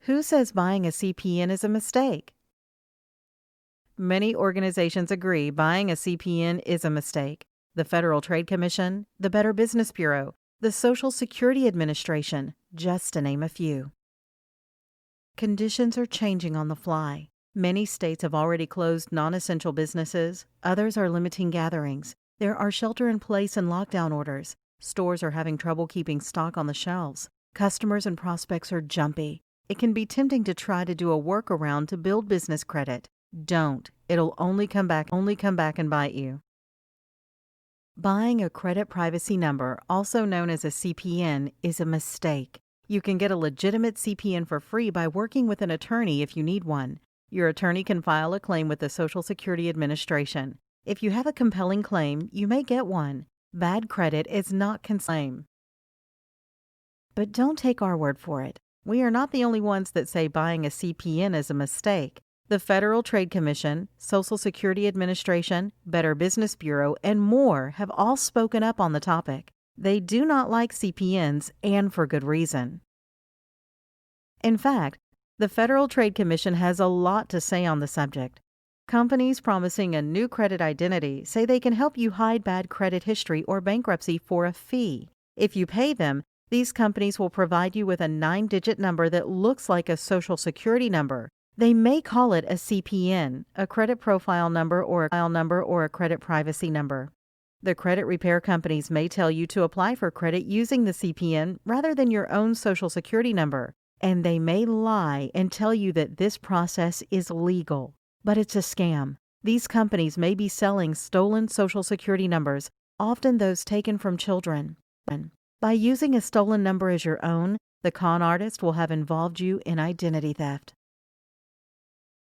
Who says buying a CPN is a mistake? Many organizations agree buying a CPN is a mistake. The Federal Trade Commission, the Better Business Bureau, the Social Security Administration, just to name a few. Conditions are changing on the fly. Many states have already closed non-essential businesses. Others are limiting gatherings. There are shelter-in-place and lockdown orders. Stores are having trouble keeping stock on the shelves. Customers and prospects are jumpy. It can be tempting to try to do a workaround to build business credit. Don't. It'll only come back and bite you. Buying a credit privacy number, also known as a CPN, is a mistake. You can get a legitimate CPN for free by working with an attorney if you need one. Your attorney can file a claim with the Social Security Administration. If you have a compelling claim, you may get one. Bad credit is not claim. But don't take our word for it. We are not the only ones that say buying a CPN is a mistake. The Federal Trade Commission, Social Security Administration, Better Business Bureau, and more have all spoken up on the topic. They do not like CPNs, and for good reason. In fact, the Federal Trade Commission has a lot to say on the subject. Companies promising a new credit identity say they can help you hide bad credit history or bankruptcy for a fee. If you pay them, these companies will provide you with a 9-digit number that looks like a Social Security number. They may call it a CPN, a credit profile number or a credit privacy number. The credit repair companies may tell you to apply for credit using the CPN rather than your own Social Security number, and they may lie and tell you that this process is legal. But it's a scam. These companies may be selling stolen Social Security numbers, often those taken from children. By using a stolen number as your own, the con artist will have involved you in identity theft.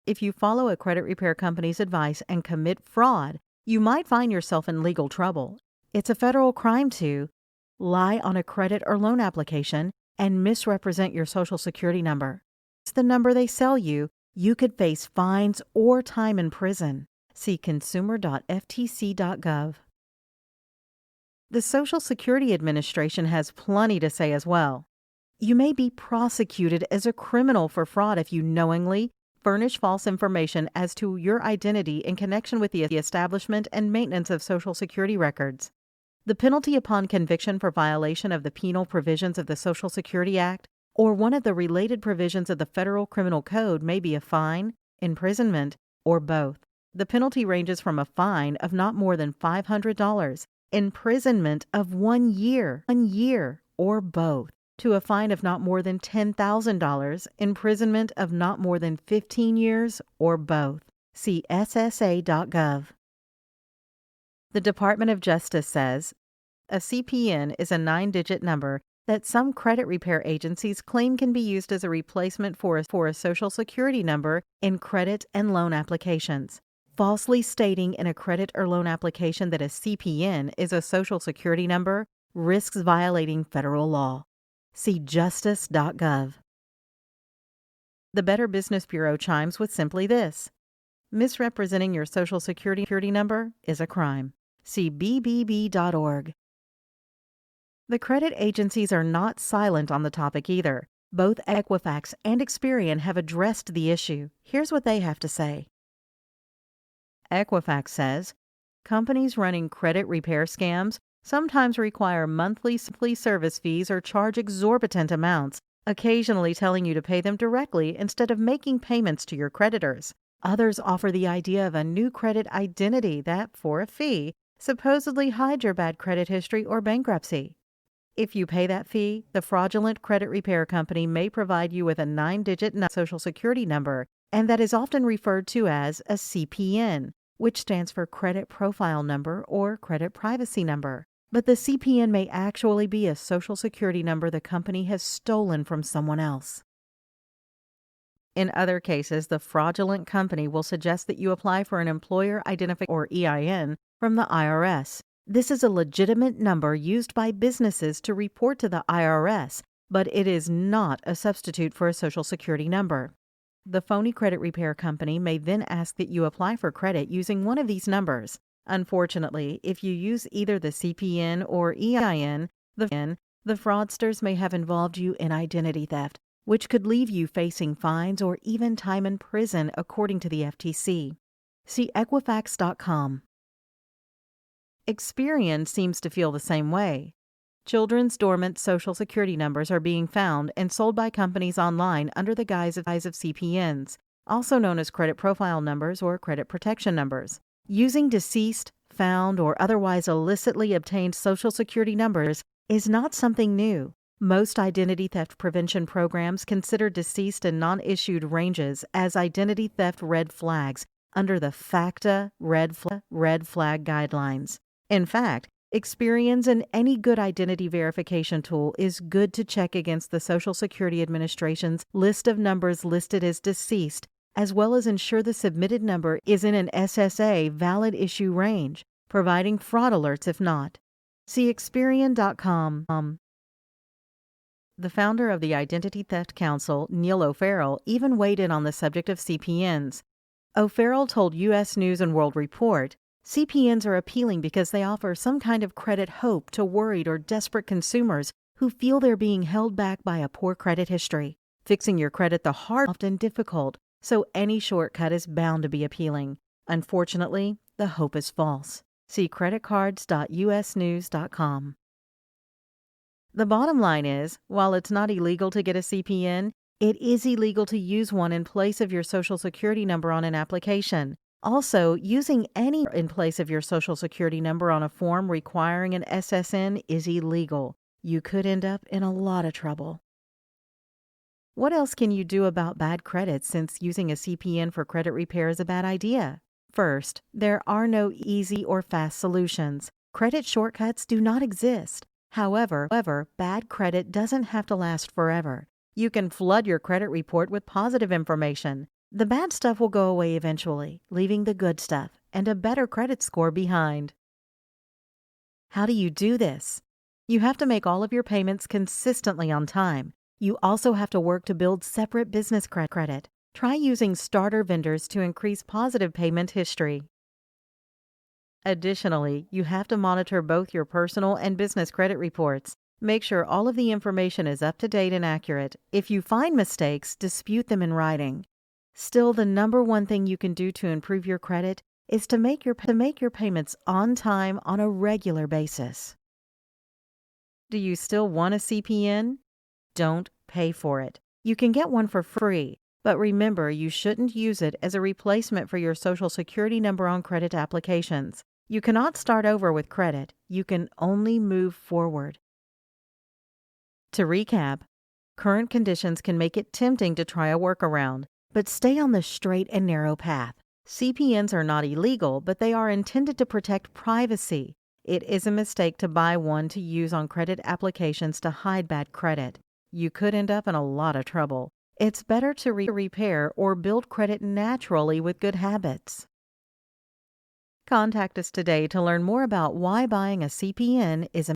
If you follow a credit repair company's advice and commit fraud, you might find yourself in legal trouble. It's a federal crime to lie on a credit or loan application and misrepresent your Social Security number. It's the number they sell you. You could face fines or time in prison. See consumer.ftc.gov. The Social Security Administration has plenty to say as well. You may be prosecuted as a criminal for fraud if you knowingly furnish false information as to your identity in connection with the establishment and maintenance of Social Security records. The penalty upon conviction for violation of the penal provisions of the Social Security Act or one of the related provisions of the Federal Criminal Code may be a fine, imprisonment, or both. The penalty ranges from a fine of not more than $500, imprisonment of 1 year, or both, to a fine of not more than $10,000, imprisonment of not more than 15 years, or both. See SSA.gov. The Department of Justice says a CPN is a 9-digit number that some credit repair agencies claim can be used as a replacement for a Social Security number in credit and loan applications. Falsely stating in a credit or loan application that a CPN is a Social Security number risks violating federal law. See justice.gov. The Better Business Bureau chimes with simply this: misrepresenting your Social Security number is a crime. See bbb.org. The credit agencies are not silent on the topic either. Both Equifax and Experian have addressed the issue. Here's what they have to say. Equifax says, companies running credit repair scams sometimes require monthly service fees or charge exorbitant amounts, occasionally telling you to pay them directly instead of making payments to your creditors. Others offer the idea of a new credit identity that, for a fee, supposedly hides your bad credit history or bankruptcy. If you pay that fee, the fraudulent credit repair company may provide you with a 9-digit Social Security number, and that is often referred to as a CPN, which stands for Credit Profile Number or Credit Privacy Number. But the CPN may actually be a Social Security number the company has stolen from someone else. In other cases, the fraudulent company will suggest that you apply for an employer identification or EIN from the IRS. This is a legitimate number used by businesses to report to the IRS, but it is not a substitute for a Social Security number. The phony credit repair company may then ask that you apply for credit using one of these numbers. Unfortunately, if you use either the CPN or EIN, the fraudsters may have involved you in identity theft, which could leave you facing fines or even time in prison, according to the FTC. See Equifax.com. Experian seems to feel the same way. Children's dormant Social Security numbers are being found and sold by companies online under the guise of CPNs, also known as credit profile numbers or credit protection numbers. Using deceased, found, or otherwise illicitly obtained Social Security numbers is not something new. Most identity theft prevention programs consider deceased and non-issued ranges as identity theft red flags under the FACTA red flag guidelines. In fact, Experian and any good identity verification tool is good to check against the Social Security Administration's list of numbers listed as deceased, as well as ensure the submitted number is in an SSA valid issue range, providing fraud alerts if not. See Experian.com. The founder of the Identity Theft Council, Neal, even weighed in on the subject of CPNs. O'Farrell told U.S. News and World Report, CPNs are appealing because they offer some kind of credit hope to worried or desperate consumers who feel they're being held back by a poor credit history. Fixing your credit the hard often difficult, so any shortcut is bound to be appealing. Unfortunately, the hope is false. See creditcards.usnews.com. The bottom line is, while it's not illegal to get a CPN, it is illegal to use one in place of your Social Security number on an application. Also, using any in place of your Social Security number on a form requiring an SSN is illegal. You could end up in a lot of trouble. What else can you do about bad credit since using a CPN for credit repair is a bad idea? First, there are no easy or fast solutions. Credit shortcuts do not exist. However, bad credit doesn't have to last forever. You can flood your credit report with positive information. The bad stuff will go away eventually, leaving the good stuff and a better credit score behind. How do you do this? You have to make all of your payments consistently on time. You also have to work to build separate business credit. Try using starter vendors to increase positive payment history. Additionally, you have to monitor both your personal and business credit reports. Make sure all of the information is up to date and accurate. If you find mistakes, dispute them in writing. Still, the number one thing you can do to improve your credit is to make your payments on time on a regular basis. Do you still want a CPN? Don't pay for it. You can get one for free, but remember you shouldn't use it as a replacement for your Social Security number on credit applications. You cannot start over with credit. You can only move forward. To recap, current conditions can make it tempting to try a workaround, but stay on the straight and narrow path. CPNs are not illegal, but they are intended to protect privacy. It is a mistake to buy one to use on credit applications to hide bad credit. You could end up in a lot of trouble. It's better to repair or build credit naturally with good habits. Contact us today to learn more about why buying a CPN is